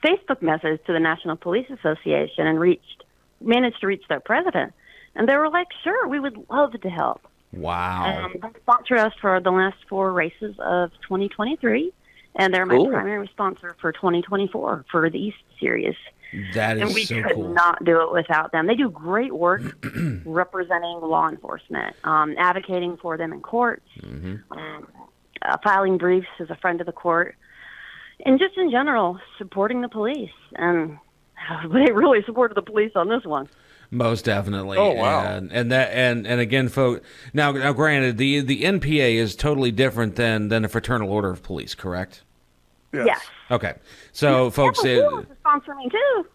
Facebook message to the National Police Association and managed to reach their president. And they were like, sure, we would love to help. Wow. They sponsored us for the last 4 races of 2023, and they're my primary sponsor for 2024 for the East Series. That is and we so could cool. not do it without them. They do great work representing law enforcement, advocating for them in courts, filing briefs as a friend of the court, and just in general, supporting the police. And they really supported the police on this one. Most definitely. Oh, wow. And again, folks. Now, granted, the NPA is totally different than a fraternal order of police, correct? Yes. Okay. So, folks, sponsor me too.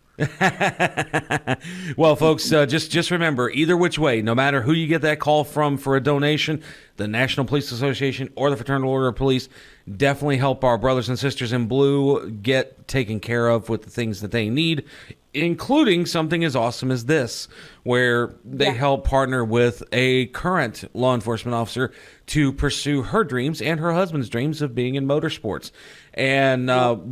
well, folks, just remember, either which way, no matter who you get that call from for a donation, the National Police Association or the Fraternal Order of Police, definitely help our brothers and sisters in blue get taken care of with the things that they need, including something as awesome as this, where they help partner with a current law enforcement officer to pursue her dreams and her husband's dreams of being in motorsports. And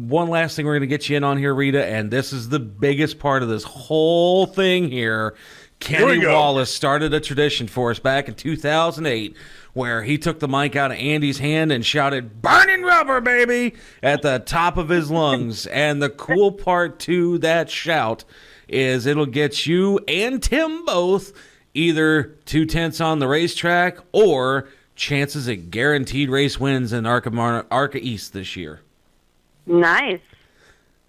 one last thing we're going to get you in on here, Rita, and this is the biggest part of this whole thing here. Kenny Wallace started a tradition for us back in 2008 where he took the mic out of Andy's hand and shouted, "Burning rubber, baby," at the top of his lungs. And the cool part to that shout is it'll get you and Tim both either 2/10 on the racetrack or chances at guaranteed race wins in Arca East this year. Nice.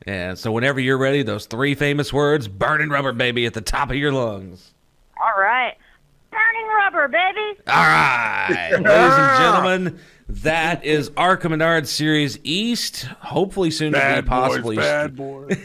And so whenever you're ready, those 3 famous words, "burning rubber, baby," at the top of your lungs. All right. Burning rubber, baby. All right. Ladies and gentlemen, that is Arca Menard Series East. Hopefully soon to be possibly. Bad boys.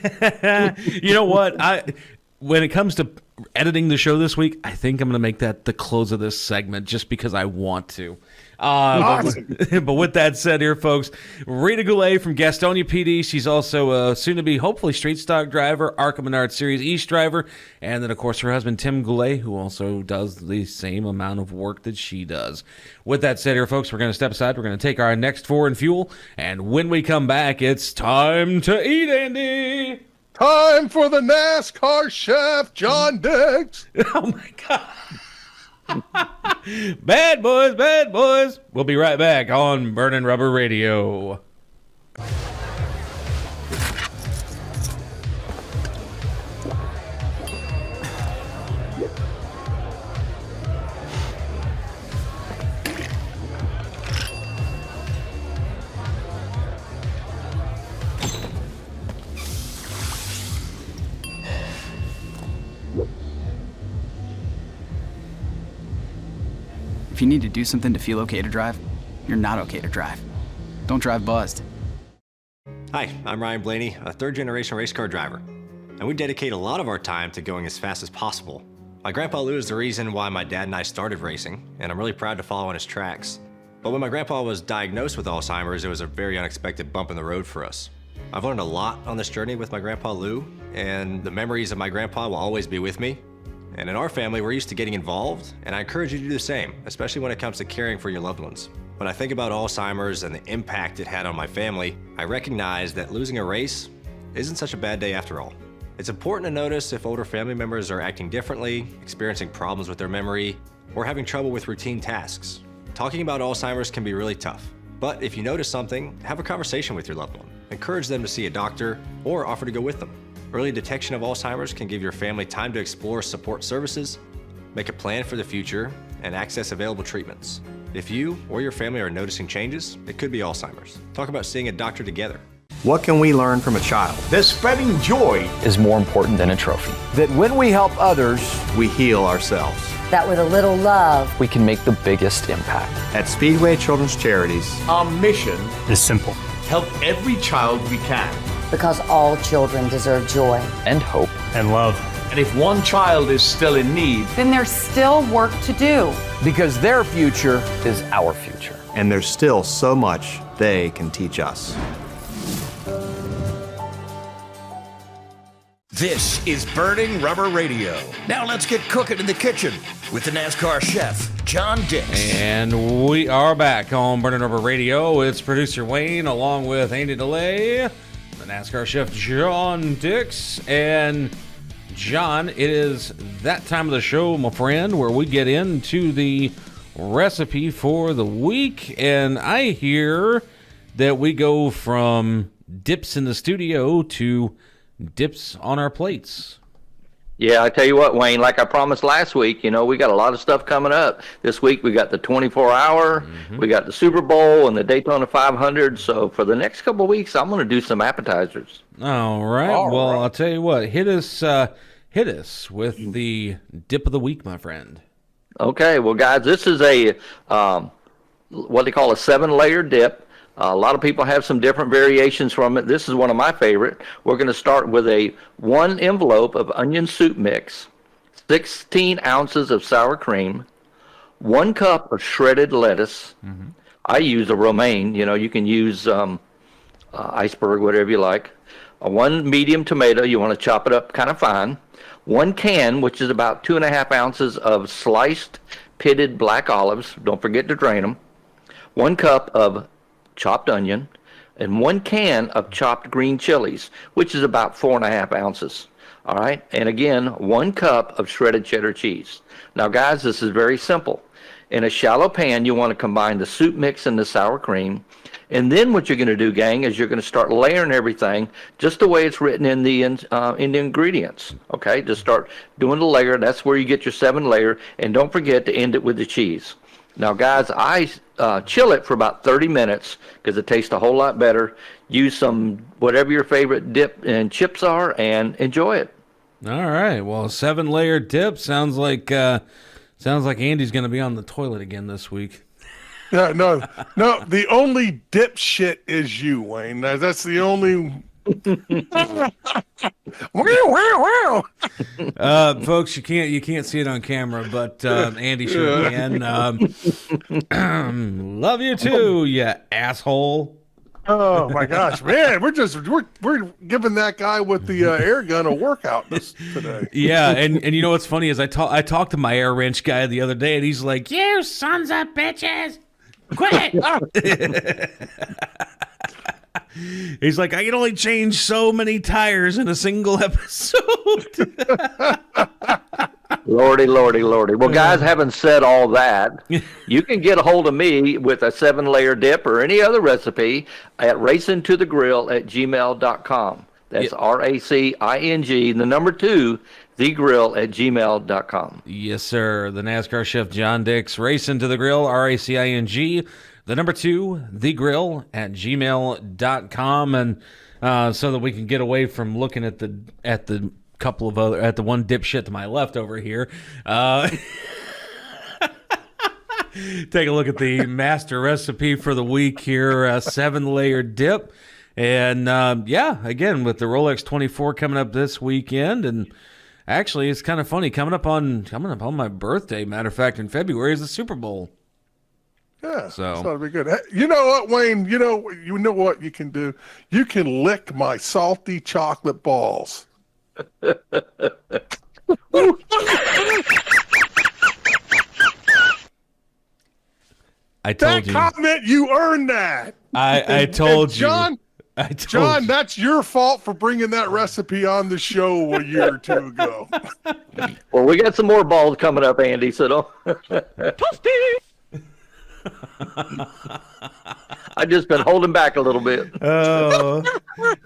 You know what? When it comes to editing the show this week, I think I'm going to make that the close of this segment just because I want to. Awesome. But with that said here, folks, Rita Goulet from Gastonia PD. She's also a soon-to-be, hopefully, street stock driver, Arca Menard Series East driver, and then, of course, her husband, Tim Goulet, who also does the same amount of work that she does. With that said here, folks, we're going to step aside. We're going to take our next 4 in fuel, and when we come back, it's time to eat, Andy. Time for the NASCAR chef, John Diggs. Oh, my God. Bad boys, bad boys. We'll be right back on Burning Rubber Radio. If you need to do something to feel okay to drive, you're not okay to drive. Don't drive buzzed. Hi, I'm Ryan Blaney, a third-generation race car driver, and we dedicate a lot of our time to going as fast as possible. My grandpa Lou is the reason why my dad and I started racing, and I'm really proud to follow in his tracks. But when my grandpa was diagnosed with Alzheimer's, it was a very unexpected bump in the road for us. I've learned a lot on this journey with my grandpa Lou, and the memories of my grandpa will always be with me. And in our family, we're used to getting involved, and I encourage you to do the same, especially when it comes to caring for your loved ones. When I think about Alzheimer's and the impact it had on my family, I recognize that losing a race isn't such a bad day after all. It's important to notice if older family members are acting differently, experiencing problems with their memory, or having trouble with routine tasks. Talking about Alzheimer's can be really tough, but if you notice something, have a conversation with your loved one. Encourage them to see a doctor or offer to go with them. Early detection of Alzheimer's can give your family time to explore support services, make a plan for the future, and access available treatments. If you or your family are noticing changes, it could be Alzheimer's. Talk about seeing a doctor together. What can we learn from a child? That spreading joy is more important than a trophy. That when we help others, we heal ourselves. That with a little love, we can make the biggest impact. At Speedway Children's Charities, our mission is simple. help every child we can. Because all children deserve joy and hope And love. And if one child is still in need, Then there's still work to do. because their future is our future. And there's still so much they can teach us. This is Burning Rubber Radio. Now let's get cooking in the kitchen with the NASCAR chef, John Dix. And we are back on Burning Rubber Radio. It's producer Wayne along with Andy DeLay, the NASCAR chef, John Dix. And John, it is that time of the show, my friend, where we get into the recipe for the week. And I hear that we go from dips in the studio to dips on our plates. Yeah, I tell you what, Wayne, like I promised last week, we got a lot of stuff coming up. This week we got the 24-hour, we got the Super Bowl and the Daytona 500. So for the next couple of weeks, I'm going to do some appetizers. All right. I'll tell you what, hit us with the dip of the week, my friend. Okay, well, guys, this is a what they call a 7-layer dip. A lot of people have some different variations from it. This is one of my favorite. We're going to start with a 1 envelope of onion soup mix, 16 ounces of sour cream, 1 cup of shredded lettuce. I use a romaine. You can use iceberg, whatever you like. 1 medium tomato. You want to chop it up kind of fine. 1 can, which is about 2.5 ounces of sliced pitted black olives. Don't forget to drain them. 1 cup of chopped onion, and 1 can of chopped green chilies, which is about 4.5 ounces. All right, and again, 1 cup of shredded cheddar cheese. Now, guys, this is very simple. In a shallow pan, you want to combine the soup mix and the sour cream, and then what you're going to do, gang, is you're going to start layering everything just the way it's written in the ingredients. Okay, just start doing the layer. That's where you get your 7-layer, and don't forget to end it with the cheese. Now, guys, I chill it for about 30 minutes because it tastes a whole lot better. Use some whatever your favorite dip and chips are and enjoy it. All right. Well, 7-layer dip sounds like Andy's going to be on the toilet again this week. Yeah, no. The only dipshit is you, Wayne. That's the only. Folks, you can't see it on camera, but Andy sure can. Love you too, you asshole. Oh my gosh, man, we're giving that guy with the air gun a workout today. Yeah, and you know what's funny is I talked to my air wrench guy the other day, and he's like, "You sons of bitches, quit!" He's like, I can only change so many tires in a single episode. Lordy. Well, guys, having said all that, you can get a hold of me with a 7-layer dip or any other recipe at racingtothegrill@gmail.com. That's RACING, the number 2, thegrill@gmail.com. Yes, sir. The NASCAR chef, John Dix, Racing to the Grill, RACING, the number 2, thegrill@gmail.com. And so that we can get away from looking at the couple of other, at the one dipshit to my left over here. Take a look at the master recipe for the week here, 7-layer dip. And again, with the Rolex 24 coming up this weekend, and actually it's kind of funny, coming up on my birthday, matter of fact, in February is the Super Bowl. Yeah, so that'll be good. Hey, you know what, Wayne? You know what you can do? You can lick my salty chocolate balls. I told you. That comment, you earned that. I told you. John, that's your fault for bringing that recipe on the show a year or 2 ago. Well, we got some more balls coming up, Andy, so don't. Toasty! I've just been holding back a little bit.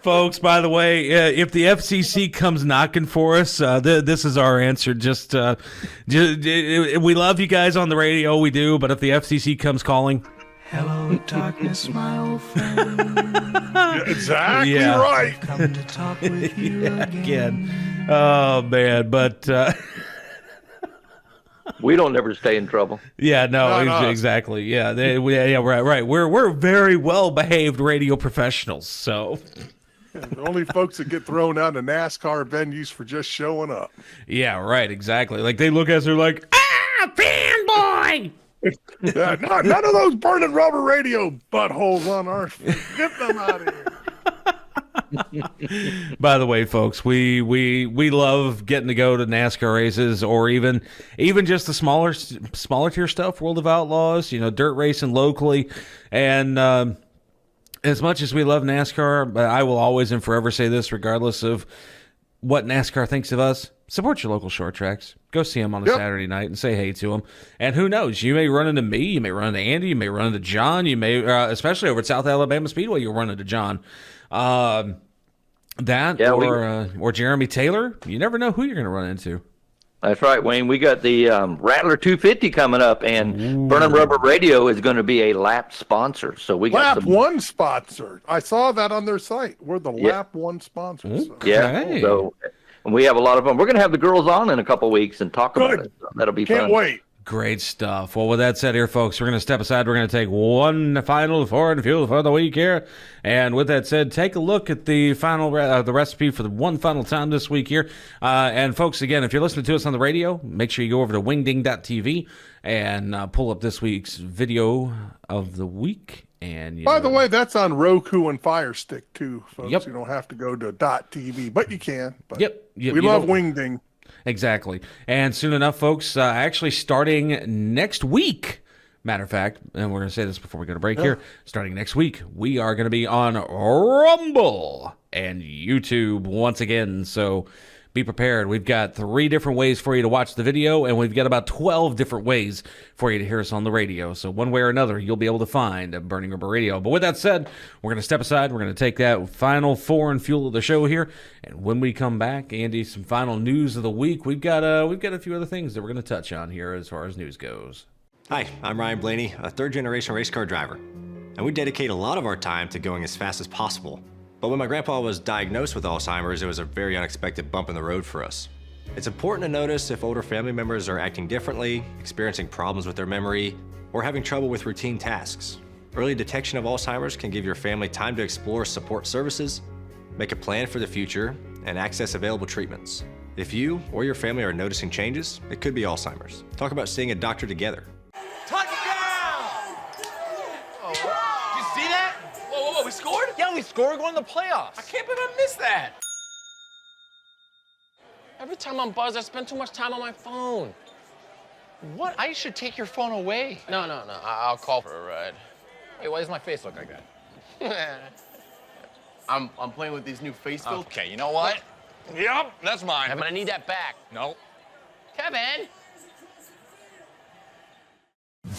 Folks, by the way, if the FCC comes knocking for us, this is our answer. Just we love you guys on the radio, we do, but if the FCC comes calling... Hello, darkness, my old friend. Exactly right. Come to talk with you again. Oh, man, but... We don't ever stay in trouble. Yeah, no, exactly. Yeah, right. We're very well behaved radio professionals. So the only folks that get thrown out of NASCAR venues for just showing up. Yeah, right. Exactly. Like they look at us, they're like, fanboy. Yeah, none of those burning rubber radio buttholes on our feet. Get them out of here. By the way, folks, we love getting to go to NASCAR races, or even just the smaller tier stuff, World of Outlaws, dirt racing locally. And as much as we love NASCAR, but I will always and forever say this, regardless of what NASCAR thinks of us: support your local short tracks. Go see them on a Saturday night and say hey to them. And who knows, you may run into me, you may run into Andy, you may run into John, you may, especially over at South Alabama Speedway, you'll run into John. Or Jeremy Taylor. You never know who you're going to run into. That's right, Wayne. We got the Rattler 250 coming up, and Burning Rubber Radio is going to be a lap sponsor. So we got Lap 1 sponsor. I saw that on their site. We're the Lap 1 sponsors. So. Yeah. So we have a lot of fun. We're going to have the girls on in a couple of weeks and talk about it. So that'll be fun. Can't wait. Great stuff. Well, with that said here, folks, we're going to step aside. We're going to take one final foreign fuel for the week here. And with that said, take a look at the final the recipe for the one final time this week here. And folks, again, if you're listening to us on the radio, make sure you go over to wingding.tv and pull up this week's video of the week. And by the way, that's on Roku and Fire Stick too, folks. Yep. You don't have to go to .tv, but you can. But we love Wingding. Exactly. And soon enough, folks, actually starting next week, matter of fact, and we're going to say this before we go to break here, starting next week, we are going to be on Rumble and YouTube once again. So be prepared. We've got 3 different ways for you to watch the video, and we've got about 12 different ways for you to hear us on the radio. So one way or another, you'll be able to find a Burning Rubber Radio. But with that said, we're going to step aside. We're going to take that final foreign fuel of the show here. And when we come back, Andy, some final news of the week. We've got a few other things that we're going to touch on here as far as news goes. Hi, I'm Ryan Blaney, a third-generation race car driver. And we dedicate a lot of our time to going as fast as possible. But when my grandpa was diagnosed with Alzheimer's, it was a very unexpected bump in the road for us. It's important to notice if older family members are acting differently, experiencing problems with their memory, or having trouble with routine tasks. Early detection of Alzheimer's can give your family time to explore support services, make a plan for the future, and access available treatments. If you or your family are noticing changes, it could be Alzheimer's. Talk about seeing a doctor together. Whoa, we scored? Yeah, we scored going to the playoffs. I can't believe I missed that. Every time I'm buzzed, I spend too much time on my phone. What? I should take your phone away. No, I'll call for a ride. Wait, why does my face look like that? I'm playing with these new face filters. Okay, you know what? Yep, that's mine. Kevin, I need that back. No. Kevin!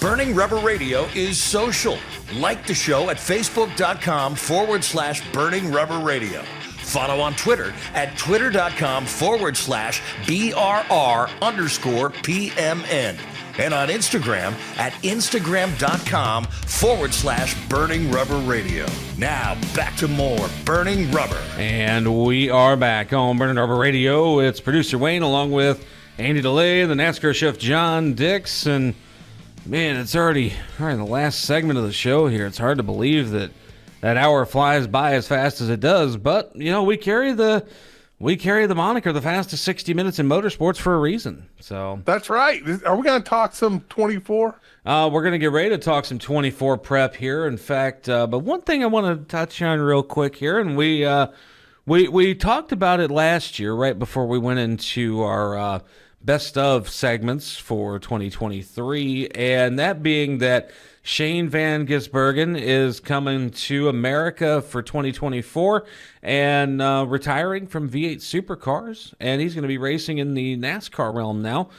Burning Rubber Radio is social. Like the show at facebook.com/Burning Rubber Radio. Follow on Twitter at twitter.com/BRR_PMN. And on Instagram at instagram.com/Burning Rubber Radio. Now back to more Burning Rubber. And we are back on Burning Rubber Radio. It's producer Wayne along with Andy DeLay, the NASCAR chef John Dix, and man, it's already in the last segment of the show here. It's hard to believe that hour flies by as fast as it does, but we carry the moniker the fastest 60 minutes in motorsports for a reason. So that's right. Are we going to talk some 24? We're going to get ready to talk some 24 prep here. In fact, but one thing I want to touch on real quick here, and we talked about it last year right before we went into our best of segments for 2023, and that being that Shane Van Gisbergen is coming to America for 2024 and retiring from V8 Supercars, and he's going to be racing in the NASCAR realm now,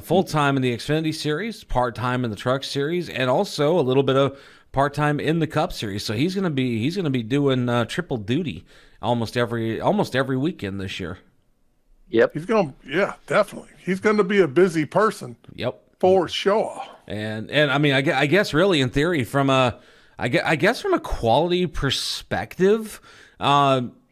full-time in the Xfinity Series, part-time in the Truck Series, and also a little bit of part-time in the Cup Series. So he's going to be doing triple duty almost every weekend this year. Yep. Definitely. He's going to be a busy person. Yep. For sure. And I mean, I guess really in theory from a quality perspective,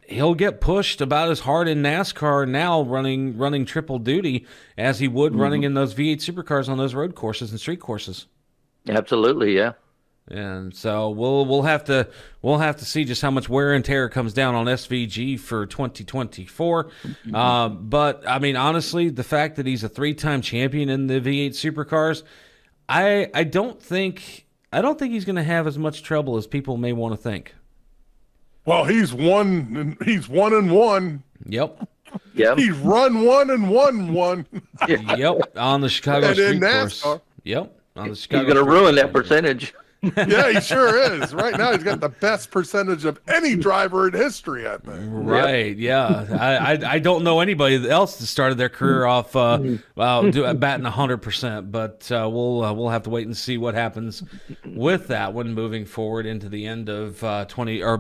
he'll get pushed about as hard in NASCAR now running triple duty as he would running in those V8 supercars on those road courses and street courses. Absolutely, yeah. And so we'll have to see just how much wear and tear comes down on SVG for 2024. But I mean, honestly, the fact that he's a 3-time champion in the V8 supercars, I don't think he's going to have as much trouble as people may want to think. Well, he's 1-1. Yep. Yep. He's run 1 and won 1. Yep. On the Chicago And in street course. NASCAR. Yep. On the Chicago. He's going to ruin that percentage. Yeah, he sure is. Right now, he's got the best percentage of any driver in history, I think. Right, yeah. I don't know anybody else that started their career off batting 100%, but we'll have to wait and see what happens with that one moving forward into the end of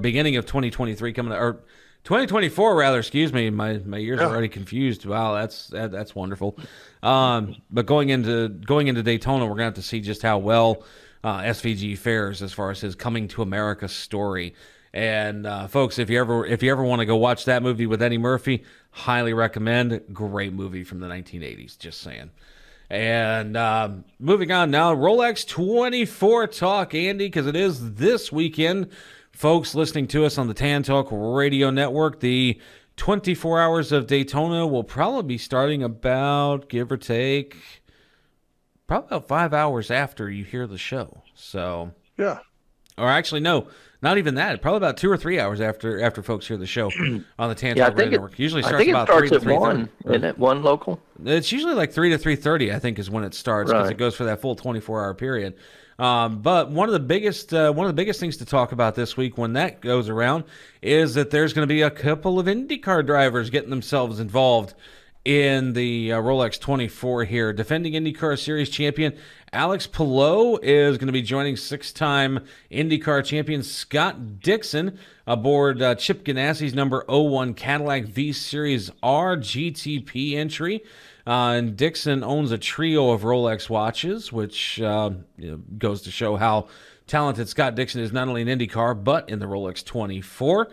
beginning of 2023 coming or 2024 rather. Excuse me, my years are already confused. Wow, that's wonderful. But going into Daytona, we're gonna have to see just how well SVG fares as far as his coming to America story. And folks, if you ever want to go watch that movie with Eddie Murphy, highly recommend. Great movie from the 1980s, just saying. And moving on now, Rolex 24 talk, Andy, because it is this weekend. Folks listening to us on the Tan Talk Radio Network, the 24 hours of Daytona will probably be starting about, give or take, probably about 5 hours after you hear the show. So yeah, or actually no, not even that. Probably about 2 or 3 hours after folks hear the show on the Tan Yeah, Talk Radio Network. Usually starts about 3 to 3:30. Isn't it 1 local? It's usually like 3 to 3:30. I think is when it starts because it goes for that full 24-hour period. But one of the biggest things to talk about this week when that goes around is that there's going to be a couple of IndyCar drivers getting themselves involved in the Rolex 24 here. Defending IndyCar Series champion Alex Palou is going to be joining 6-time IndyCar champion Scott Dixon aboard Chip Ganassi's number 01 Cadillac V Series R GTP entry. And Dixon owns a trio of Rolex watches, which goes to show how talented Scott Dixon is not only in IndyCar, but in the Rolex 24,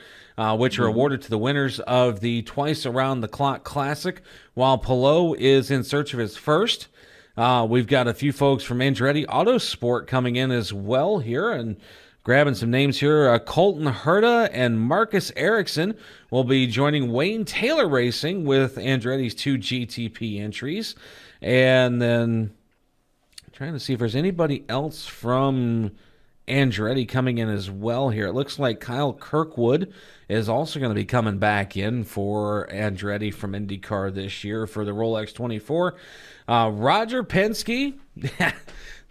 which are awarded to the winners of the Twice Around the Clock Classic, while Palou is in search of his first. We've got a few folks from Andretti Autosport coming in as well here, and grabbing some names here. Colton Herta and Marcus Ericsson will be joining Wayne Taylor Racing with Andretti's 2 GTP entries. And then trying to see if there's anybody else from Andretti coming in as well here. It looks like Kyle Kirkwood is also going to be coming back in for Andretti from IndyCar this year for the Rolex 24. Roger Penske,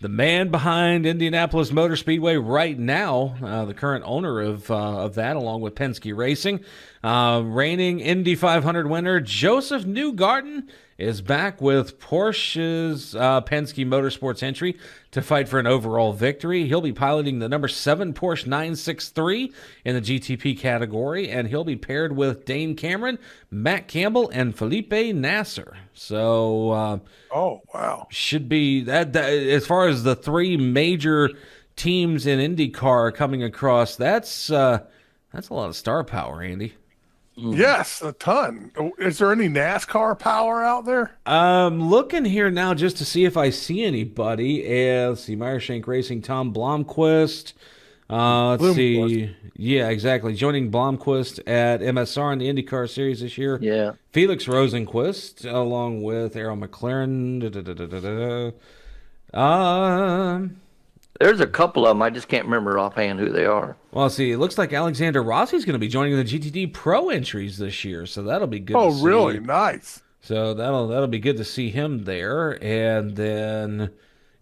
the man behind Indianapolis Motor Speedway right now, the current owner of that, along with Penske Racing. Reigning Indy 500 winner Joseph Newgarden is back with Porsche's Penske Motorsports entry to fight for an overall victory. He'll be piloting the number 7 Porsche 963 in the GTP category, and he'll be paired with Dane Cameron, Matt Campbell, and Felipe Nasser. So, oh wow, should be that as far as the 3 major teams in IndyCar coming across. That's a lot of star power, Andy. Yes, a ton. Is there any NASCAR power out there? Looking here now just to see if I see anybody. Let's see, Meyershank Racing, Tom Blomqvist. Let's see. Yeah, exactly. Joining Blomqvist at MSR in the IndyCar Series this year. Yeah. Felix Rosenqvist, along with Arrow McLaren. There's a couple of them. I just can't remember offhand who they are. Well, see, it looks like Alexander Rossi's going to be joining the GTD Pro entries this year, so that'll be good to see. Oh, really? Nice. So that'll be good to see him there. And then,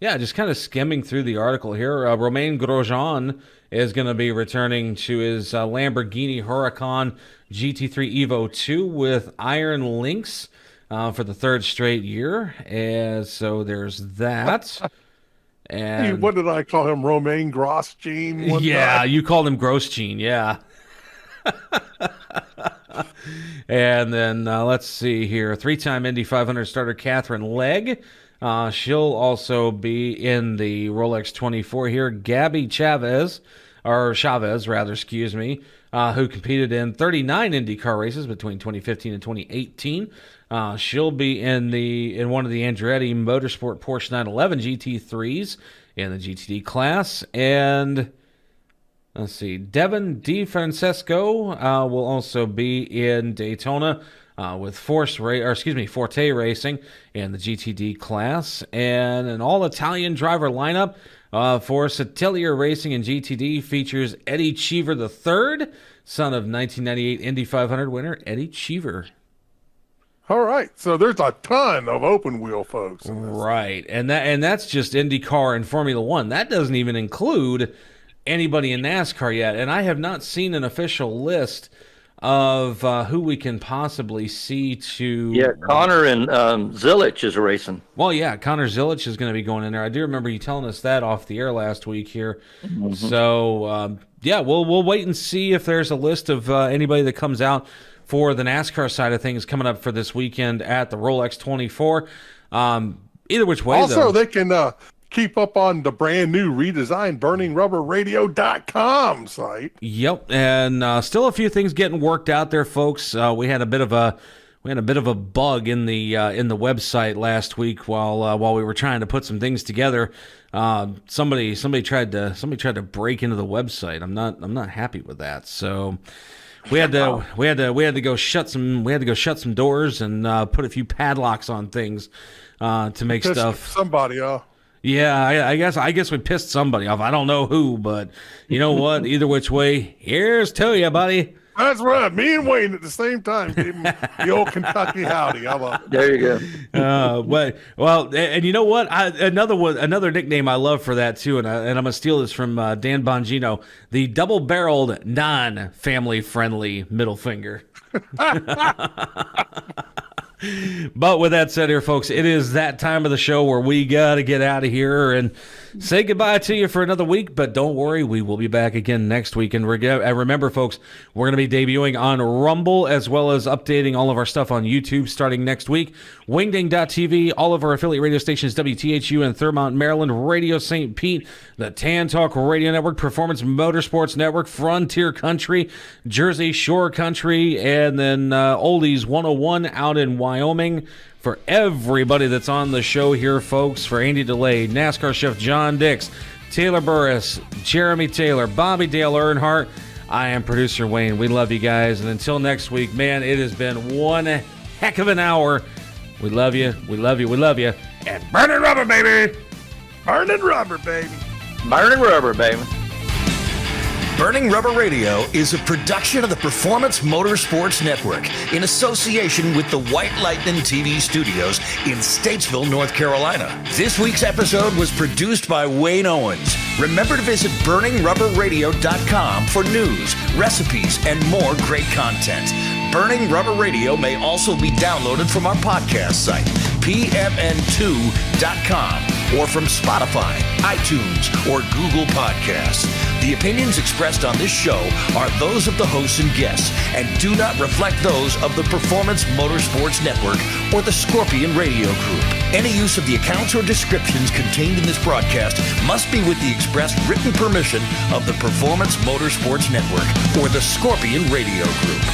yeah, just kind of skimming through the article here, Romain Grosjean is going to be returning to his Lamborghini Huracan GT3 Evo 2 with Iron Links for the 3rd straight year. And so there's that. And what did I call him? Romain Grosjean? Yeah, you called him Grosjean, yeah. And then let's see here. 3-time Indy 500 starter Catherine Legg. She'll also be in the Rolex 24 here. Gabby Chavez or Chavez, rather, excuse me, who competed in 39 IndyCar races between 2015 and 2018. She'll be in one of the Andretti Motorsport Porsche 911 GT3s in the GTD class. And let's see, Devin DeFrancesco will also be in Daytona with Forte Racing in the GTD class. And an all-Italian driver lineup for Satelier Racing in GTD features Eddie Cheever III, son of 1998 Indy 500 winner Eddie Cheever. All right, so there's a ton of open wheel folks. Right, and that's just IndyCar and Formula One. That doesn't even include anybody in NASCAR yet, and I have not seen an official list of who we can possibly see to... Yeah, Connor and Zilich is racing. Well, yeah, Connor Zilich is going to be going in there. I do remember you telling us that off the air last week here. Mm-hmm. So, yeah, we'll wait and see if there's a list of anybody that comes out for the NASCAR side of things coming up for this weekend at the Rolex 24. Either which way, also, though, they can keep up on the brand new redesigned BurningRubberRadio.com site. Yep, and still a few things getting worked out there, folks. We had a bit of a bug in the website last week while we were trying to put some things together. Somebody tried to break into the website. I'm not happy with that. So we had to go shut some doors and put a few padlocks on things to make stuff. Somebody off. Yeah, I guess we pissed somebody off. I don't know who, but you know what? Either which way, here's to you, buddy. That's right. Me and Wayne at the same time gave him the old Kentucky howdy. I love it. There you go. Well, and you know what? Another nickname I love for that too, and I'm gonna steal this from Dan Bongino, the double-barreled, non-family friendly middle finger. But with that said here, folks, it is that time of the show where we got to get out of here and say goodbye to you for another week. But don't worry, we will be back again next week. And remember, folks, we're going to be debuting on Rumble as well as updating all of our stuff on YouTube starting next week. Wingding.tv, all of our affiliate radio stations, WTHU in Thurmont, Maryland, Radio St. Pete, the Tan Talk Radio Network, Performance Motorsports Network, Frontier Country, Jersey Shore Country, and then Oldies 101 out in Wyoming. For everybody that's on the show here, folks, for Andy DeLay, NASCAR chef John Dix, Taylor Burris, Jeremy Taylor, Bobby Dale Earnhardt, I am producer Wayne. We love you guys. And until next week, man, it has been one heck of an hour. We love you. We love you. We love you. And burning rubber, baby. Burning rubber, baby. Burning rubber, baby. Burning Rubber Radio is a production of the Performance Motorsports Network in association with the White Lightning TV studios in Statesville, North Carolina. This week's episode was produced by Wayne Owens. Remember to visit burningrubberradio.com for news, recipes, and more great content. Burning Rubber Radio may also be downloaded from our podcast site, pmn2.com, or from Spotify, iTunes, or Google Podcasts. The opinions expressed on this show are those of the hosts and guests and do not reflect those of the Performance Motorsports Network or the Scorpion Radio Group. Any use of the accounts or descriptions contained in this broadcast must be with the express written permission of the Performance Motorsports Network or the Scorpion Radio Group.